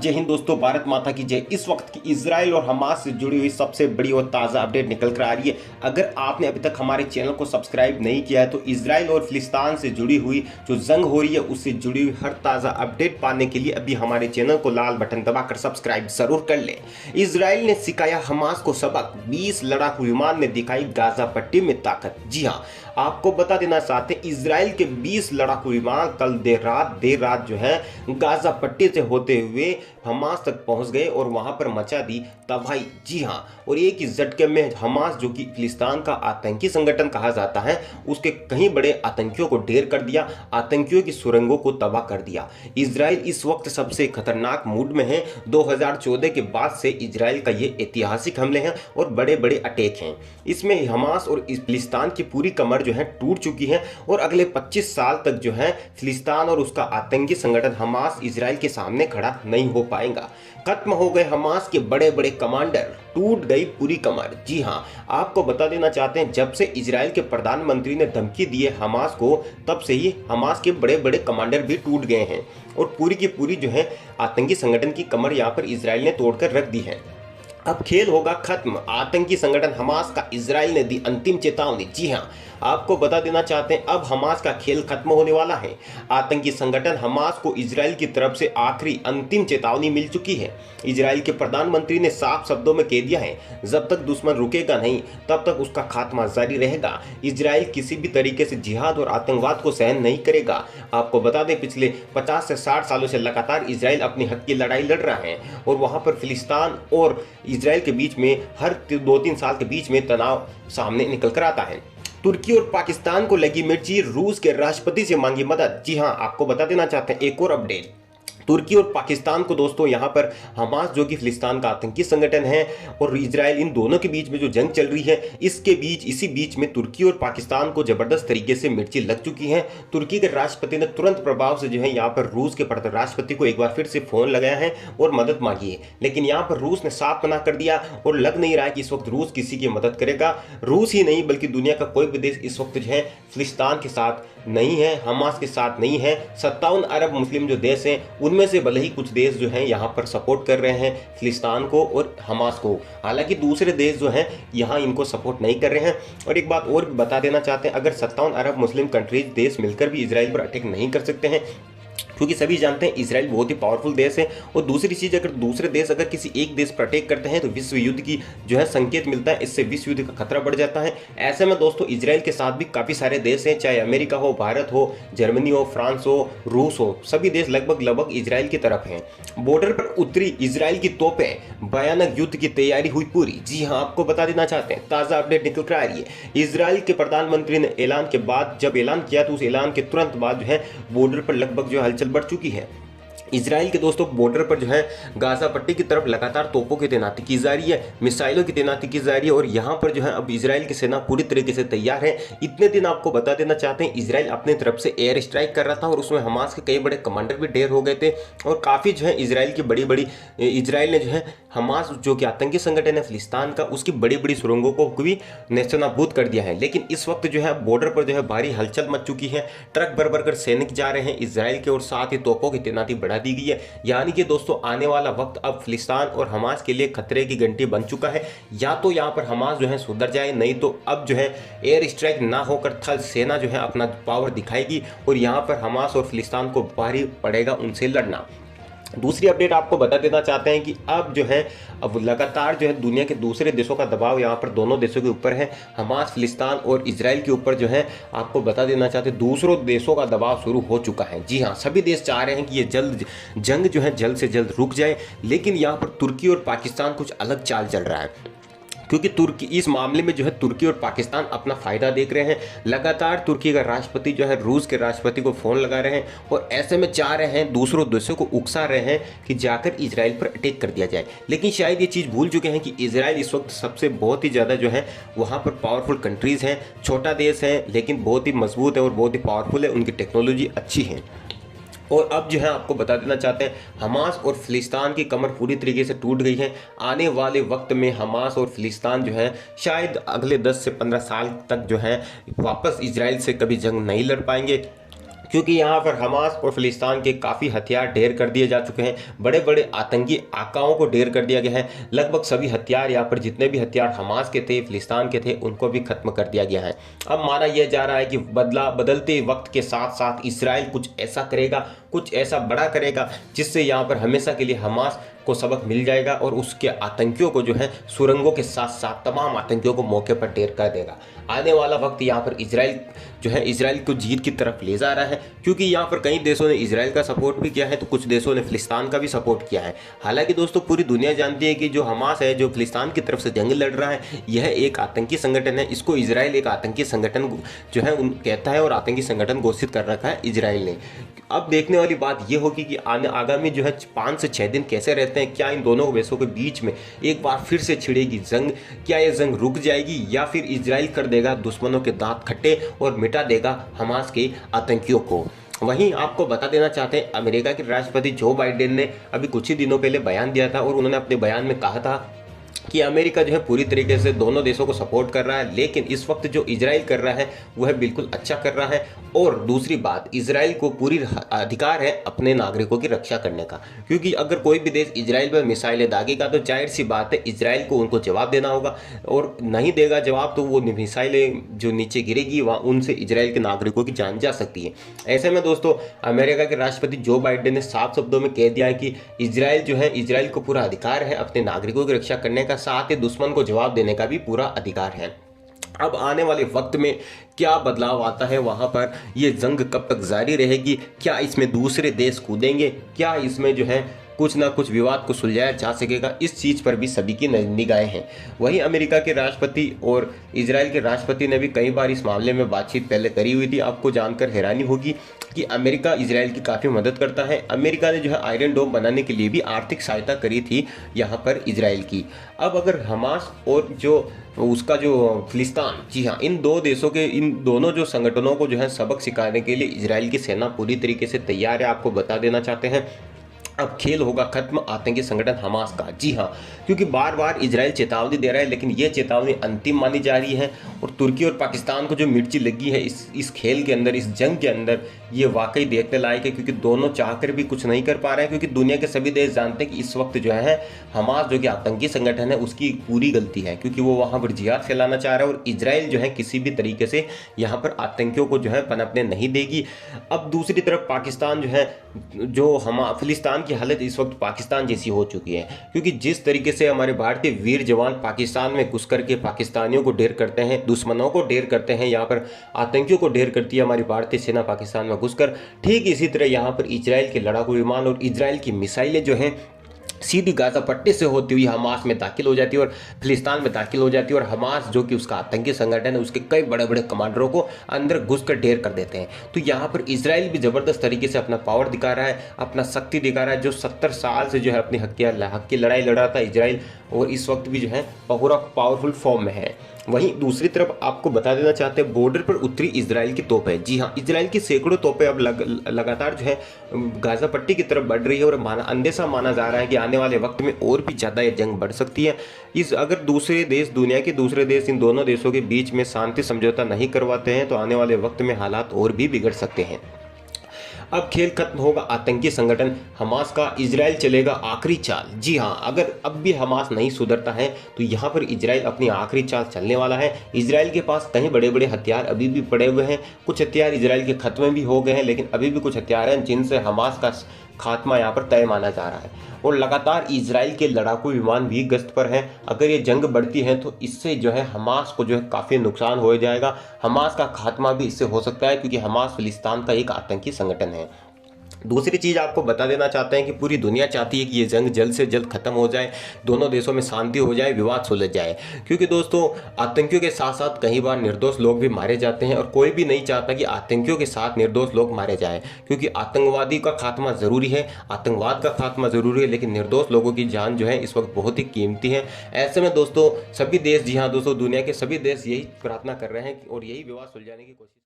जय हिंद दोस्तों, भारत माता की जय। इस वक्त की इजराइल और हमास से जुड़ी हुई सबसे बड़ी और ताज़ा अपडेट निकल कर आ रही है। अगर आपने अभी तक हमारे चैनल को सब्सक्राइब नहीं किया है तो इजराइल और फिलिस्तीन से जुड़ी हुई जो जंग हो रही है उससे जुड़ी हुई हर ताज़ा अपडेट पाने के लिए अभी हमारे चैनल को लाल बटन दबाकर सब्सक्राइब जरूर कर लें। इजराइल ने सिखाया हमास को सबक, 20 लड़ाकू विमान ने दिखाई गाजा पट्टी में ताकत। जी हाँ, आपको बता देना चाहते हैं इजराइल के 20 लड़ाकू विमान कल देर रात जो है गाजा पट्टी से होते हुए हमास तक पहुंच गए और वहां पर मचा दी तबाही। जी हां, और एक ही झटके में हमास, जो कि फिलिस्तीन का आतंकी संगठन कहा जाता है, उसके कई बड़े आतंकियों को ढेर कर दिया, आतंकियों की सुरंगों को तबाह कर दिया। इजराइल इस वक्त सबसे खतरनाक मूड में है। 2014 के बाद से इजराइल का ये ऐतिहासिक हमले हैं और बड़े बड़े अटैक हैं। इसमें हमास और फिलिस्तीन की पूरी कमर जो है टूट चुकी है और अगले 25 साल तक जो है फिलिस्तीन और उसका आतंकी संगठन हमास इजराइल के सामने खड़ा नहीं हो पाएगा। खत्म हो गए हमास के बड़े बड़े कमांडर, टूट गई पूरी कमर। जी हां, आपको बता देना चाहते हैं जब से इजराइल के प्रधानमंत्री ने धमकी दी है हमास को, तब से ही हमास के बड़े बड़े कमांडर भी टूट गए हैं और पूरी की पूरी जो है आतंकी संगठन की कमर यहां पर इजराइल ने तोड़कर रख दी है। अब खेल होगा खत्म। आतंकी संगठन हमास का इजराइल ने दी अंतिम चेतावनी। जी हां, आपको बता देना चाहते हैं अब हमास का खेल खत्म होने वाला है। आतंकी संगठन हमास को इजराइल की तरफ से आखिरी अंतिम चेतावनी मिल चुकी है। इजराइल के प्रधानमंत्री ने साफ शब्दों में कह दिया है, जब तक दुश्मन रुकेगा नहीं तब तक उसका खात्मा जारी रहेगा। इजराइल किसी भी तरीके से जिहाद और आतंकवाद को सहन नहीं करेगा। आपको बता दें पिछले 50 से 60 सालों से लगातार इजराइल अपनी हक की लड़ाई लड़ रहा है और वहां पर फिलिस्तीन और इजराइल के बीच में हर 2-3 साल के बीच में तनाव सामने निकल कर आता है। तुर्की और पाकिस्तान को लगी मिर्ची, रूस के राष्ट्रपति से मांगी मदद। जी हां, आपको बता देना चाहते हैं एक और अपडेट। तुर्की और पाकिस्तान को दोस्तों यहाँ पर हमास, जो कि फिलिस्तीन का आतंकी संगठन है, और इजराइल, इन दोनों के बीच में जो जंग चल रही है इसी बीच में तुर्की और पाकिस्तान को जबरदस्त तरीके से मिर्ची लग चुकी है। तुर्की के राष्ट्रपति ने तुरंत प्रभाव से जो है यहाँ पर रूस के राष्ट्रपति को एक बार फिर से फोन लगाया है और मदद मांगी है, लेकिन यहाँ पर रूस ने साफ मना कर दिया और लग नहीं रहा है कि इस वक्त रूस किसी की मदद करेगा। रूस ही नहीं बल्कि दुनिया का कोई भी देश इस वक्त जो है फिलिस्तीन के साथ नहीं है, हमास के साथ नहीं है। 57 अरब मुस्लिम जो देश हैं उनमें से भले ही कुछ देश जो हैं यहाँ पर सपोर्ट कर रहे हैं फिलिस्तीन को और हमास को, हालांकि दूसरे देश जो हैं यहाँ इनको सपोर्ट नहीं कर रहे हैं। और एक बात और बता देना चाहते हैं, अगर 57 अरब मुस्लिम कंट्रीज देश मिलकर भी इजराइल पर अटैक नहीं कर सकते हैं, क्योंकि सभी जानते हैं इजराइल बहुत ही पावरफुल देश है। और दूसरी चीज़, अगर दूसरे देश अगर किसी एक देश पर अटैक करते हैं तो विश्व युद्ध की जो है संकेत मिलता है, इससे विश्व युद्ध का खतरा बढ़ जाता है। ऐसे में दोस्तों इजराइल के साथ भी काफ़ी सारे देश हैं, चाहे अमेरिका हो, भारत हो, जर्मनी हो, फ्रांस हो, रूस हो, सभी देश लगभग इजराइल की तरफ हैं। बॉर्डर पर उतरी इजराइल की तोपें, भयानक युद्ध की तैयारी हुई पूरी। जी हाँ, आपको बता देना चाहते हैं ताज़ा अपडेट निकल कर आ रही है। इजराइल के प्रधानमंत्री ने ऐलान के बाद, जब ऐलान किया तो उस ऐलान के तुरंत बाद जो है बॉर्डर पर लगभग जो हलचल बढ़ चुकी है। इजराइल के दोस्तों बॉर्डर पर जो है गाजा पट्टी की तरफ लगातार तोपों की तैनाती की जा रही है, मिसाइलों की तैनाती की जा रही है और यहाँ पर जो है अब इजराइल की सेना पूरी तरीके से तैयार है। इतने दिन आपको बता देना चाहते हैं इजराइल अपने तरफ से एयर स्ट्राइक कर रहा था और उसमें हमास के कई बड़े कमांडर भी ढेर हो गए थे और काफ़ी जो है इजराइल ने जो है हमास, जो कि आतंकी संगठन है फिलिस्तीन का, उसकी बड़ी बड़ी सुरंगों को भी नेस्तनाबूद कर दिया है। लेकिन इस वक्त जो है बॉर्डर पर जो है भारी हलचल मच चुकी है, ट्रक भर भर कर सैनिक जा रहे हैं इजराइल के और साथ ही तोपों की तैनाती बढ़ा दी गई है। यानी कि दोस्तों आने वाला वक्त अब फिलिस्तीन और हमास के लिए खतरे की घंटी बन चुका है। या तो यहाँ पर हमास जो है सुधर जाए, नहीं तो अब जो है एयर स्ट्राइक ना होकर थल सेना जो है अपना पावर दिखाएगी और यहाँ पर हमास और फिलिस्तीन को भारी पड़ेगा उनसे लड़ना। दूसरी अपडेट आपको बता देना चाहते हैं कि अब लगातार जो है दुनिया के दूसरे देशों का दबाव यहाँ पर दोनों देशों के ऊपर है, हमास, फिलिस्तीन और इजराइल के ऊपर जो है आपको बता देना चाहते हैं दूसरों देशों का दबाव शुरू हो चुका है। जी हाँ, सभी देश चाह रहे हैं कि ये जंग जो है जल्द से जल्द रुक जाए, लेकिन यहाँ पर तुर्की और पाकिस्तान कुछ अलग चाल चल रहा है, क्योंकि तुर्की इस मामले में जो है तुर्की और पाकिस्तान अपना फायदा देख रहे हैं। लगातार तुर्की का राष्ट्रपति जो है रूस के राष्ट्रपति को फोन लगा रहे हैं और ऐसे में चाह रहे हैं, दूसरों देशों को उकसा रहे हैं कि जाकर इजराइल पर अटैक कर दिया जाए। लेकिन शायद ये चीज़ भूल चुके हैं कि इजराइल इस वक्त सबसे बहुत ही ज़्यादा जो है वहाँ पर पावरफुल कंट्रीज़ हैं। छोटा देश है लेकिन बहुत ही मजबूत है और बहुत ही पावरफुल है, उनकी टेक्नोलॉजी अच्छी है। और अब जो है आपको बता देना चाहते हैं हमास और फिलिस्तीन की कमर पूरी तरीके से टूट गई है। आने वाले वक्त में हमास और फिलिस्तीन जो है शायद अगले 10 से 15 साल तक जो है वापस इजराइल से कभी जंग नहीं लड़ पाएंगे। क्योंकि यहाँ पर हमास और फिलिस्तान के काफ़ी हथियार ढेर कर दिए जा चुके हैं, बड़े बड़े आतंकी आकाओं को ढेर कर दिया गया है। लगभग सभी हथियार यहाँ पर जितने भी हथियार हमास के थे, फिलिस्तान के थे, उनको भी खत्म कर दिया गया है। अब माना यह जा रहा है कि बदलते वक्त के साथ साथ इसराइल कुछ ऐसा करेगा, कुछ ऐसा बड़ा करेगा जिससे यहाँ पर हमेशा के लिए हमास को सबक मिल जाएगा और उसके आतंकियों को जो है सुरंगों के साथ साथ तमाम आतंकियों को मौके पर ढेर कर देगा। आने वाला वक्त यहाँ पर इजराइल जो है इजराइल को जीत की तरफ ले जा रहा है, क्योंकि यहाँ पर कई देशों ने इजराइल का सपोर्ट भी किया है तो कुछ देशों ने फिलिस्तान का भी सपोर्ट किया है। हालांकि दोस्तों पूरी दुनिया जानती है कि जो हमास है, जो फिलिस्तान की तरफ से जंग लड़ रहा है, यह एक आतंकी संगठन है। इसको इजराइल एक आतंकी संगठन जो है कहता है और आतंकी संगठन घोषित कर रखा है इजराइल ने। अब देखने वाली बात यह होगी कि आगामी जो है 5 से 6 दिन कैसे रहते हैं। क्या इन दोनों देशों के बीच में एक बार फिर से छिड़ेगी जंग? क्या यह जंग रुक जाएगी या फिर इजराइल कर देगा दुश्मनों के दांत खट्टे और मिटा देगा हमास के आतंकियों को? वहीं आपको बता देना चाहते हैं, अमेरिका के राष्ट्रपति जो बाइडेन ने अभी कुछ ही दिनों पहले बयान दिया था और उन्होंने अपने बयान में कहा था कि अमेरिका जो है पूरी तरीके से दोनों देशों को सपोर्ट कर रहा है, लेकिन इस वक्त जो इजराइल कर रहा है वह बिल्कुल अच्छा कर रहा है। और दूसरी बात, इजराइल को पूरी अधिकार है अपने नागरिकों की रक्षा करने का, क्योंकि अगर कोई भी देश इजराइल पर मिसाइलें दागेगा तो जाहिर सी बात है इजराइल को उनको जवाब देना होगा, और नहीं देगा जवाब तो वो मिसाइलें जो नीचे गिरेगी वहाँ उनसे इजराइल के नागरिकों की जान जा सकती है। ऐसे में दोस्तों अमेरिका के राष्ट्रपति जो बाइडेन ने साफ शब्दों में कह दिया है कि इजराइल जो है, इजराइल को पूरा अधिकार है अपने नागरिकों की रक्षा करने का, साथ ही दुश्मन को जवाब देने का भी पूरा अधिकार है। अब आने वाले वक्त में क्या बदलाव आता है वहां पर, ये जंग कब तक जारी रहेगी? क्या इसमें दूसरे देश कूदेंगे? क्या इसमें जो है कुछ ना कुछ विवाद को सुलझाया जा सकेगा? इस चीज़ पर भी सभी की निगाहें हैं। वहीं अमेरिका के राष्ट्रपति और इजराइल के राष्ट्रपति ने भी कई बार इस मामले में बातचीत पहले करी हुई थी। आपको जानकर हैरानी होगी कि अमेरिका इजराइल की काफ़ी मदद करता है। अमेरिका ने जो है आयरन डोम बनाने के लिए भी आर्थिक सहायता करी थी यहाँ पर इजराइल की। अब अगर हमास और जो उसका जो फिलिस्तान, जी हाँ, इन दो देशों के, इन दोनों जो संगठनों को जो है सबक सिखाने के लिए इजराइल की सेना पूरी तरीके से तैयार है। आपको बता देना चाहते हैं अब खेल होगा खत्म आतंकी संगठन हमास का। जी हाँ, क्योंकि बार बार इजराइल चेतावनी दे रहा है, लेकिन ये चेतावनी अंतिम मानी जा रही है। और तुर्की और पाकिस्तान को जो मिर्ची लगी है इस खेल के अंदर, इस जंग के अंदर, ये वाकई देखने लायक है, क्योंकि दोनों चाहकर भी कुछ नहीं कर पा रहे हैं। क्योंकि दुनिया के सभी देश जानते हैं कि इस वक्त जो है हमास जो कि आतंकी संगठन है उसकी पूरी गलती है, क्योंकि वो वहाँ पर जिहाद फैलाना चाह रहा है और इजराइल जो है किसी भी तरीके से यहाँ पर आतंकियों को जो है पनपने नहीं देगी। अब दूसरी तरफ पाकिस्तान जो है, जो फिलिस्तान की हालत इस वक्त पाकिस्तान जैसी हो चुकी है, क्योंकि जिस तरीके से हमारे भारतीय वीर जवान पाकिस्तान में घुस करके पाकिस्तानियों को ढेर करते हैं, दुश्मनों को ढेर करते हैं, यहाँ पर आतंकियों को ढेर करती है हमारी भारतीय सेना पाकिस्तान में घुसकर, ठीक इसी तरह यहाँ पर इजराइल के लड़ाकू विमान और इजराइल की मिसाइलें जो हैं सीधी गाजा पट्टी से होती हुई हमास में दाखिल हो जाती है और फिलिस्तान में दाखिल हो जाती है, और हमास जो कि उसका आतंकी संगठन है उसके कई बड़े बड़े कमांडरों को अंदर घुसकर ढेर कर देते हैं। तो यहाँ पर इजराइल भी ज़बरदस्त तरीके से अपना पावर दिखा रहा है, अपना शक्ति दिखा रहा है। जो 70 साल से जो है अपनी हक की लड़ाई लड़ रहा था इजराइल, और इस वक्त भी जो है पूरा पावरफुल फॉर्म में है। वहीं दूसरी तरफ आपको बता देना चाहते हैं, बॉर्डर पर उतरी इजराइल की तोपें। जी हाँ, इजराइल की सैकड़ों तोपें अब लगातार जो है गाजा पट्टी की तरफ बढ़ रही है, और अंदेशा माना जा रहा है कि आने वाले वक्त में और भी ज़्यादा ये जंग बढ़ सकती है। अगर दूसरे देश, दुनिया के दूसरे देश इन दोनों देशों के बीच में शांति समझौता नहीं करवाते हैं तो आने वाले वक्त में हालात और भी बिगड़ सकते हैं। अब खेल खत्म होगा आतंकी संगठन हमास का, इजराइल चलेगा आखिरी चाल। जी हाँ, अगर अब भी हमास नहीं सुधरता है तो यहाँ पर इजराइल अपनी आखिरी चाल चलने वाला है। इजराइल के पास कई बड़े बड़े हथियार अभी भी पड़े हुए हैं, कुछ हथियार इजराइल के खत्म भी हो गए हैं, लेकिन अभी भी कुछ हथियार हैं जिनसे हमास का खात्मा यहाँ पर तय माना जा रहा है। और लगातार इजराइल के लड़ाकू विमान भी गश्त पर हैं। अगर ये जंग बढ़ती है तो इससे जो है हमास को जो है काफ़ी नुकसान हो जाएगा, हमास का खात्मा भी इससे हो सकता है, क्योंकि हमास फिलिस्तान का एक आतंकी संगठन है। दूसरी चीज़ आपको बता देना चाहते हैं कि पूरी दुनिया चाहती है कि ये जंग जल्द से जल्द खत्म हो जाए, दोनों देशों में शांति हो जाए, विवाद सुलझ जाए, क्योंकि दोस्तों आतंकियों के साथ साथ कई बार निर्दोष लोग भी मारे जाते हैं, और कोई भी नहीं चाहता कि आतंकियों के साथ निर्दोष लोग मारे जाएं, क्योंकि आतंकवादी का खात्मा ज़रूरी है, आतंकवाद का खात्मा ज़रूरी है, लेकिन निर्दोष लोगों की जान जो है इस वक्त बहुत ही कीमती है। ऐसे में दोस्तों सभी देश, जी हाँ दोस्तों, दुनिया के सभी देश यही प्रार्थना कर रहे हैं और यही विवाद सुलझाने की कोशिश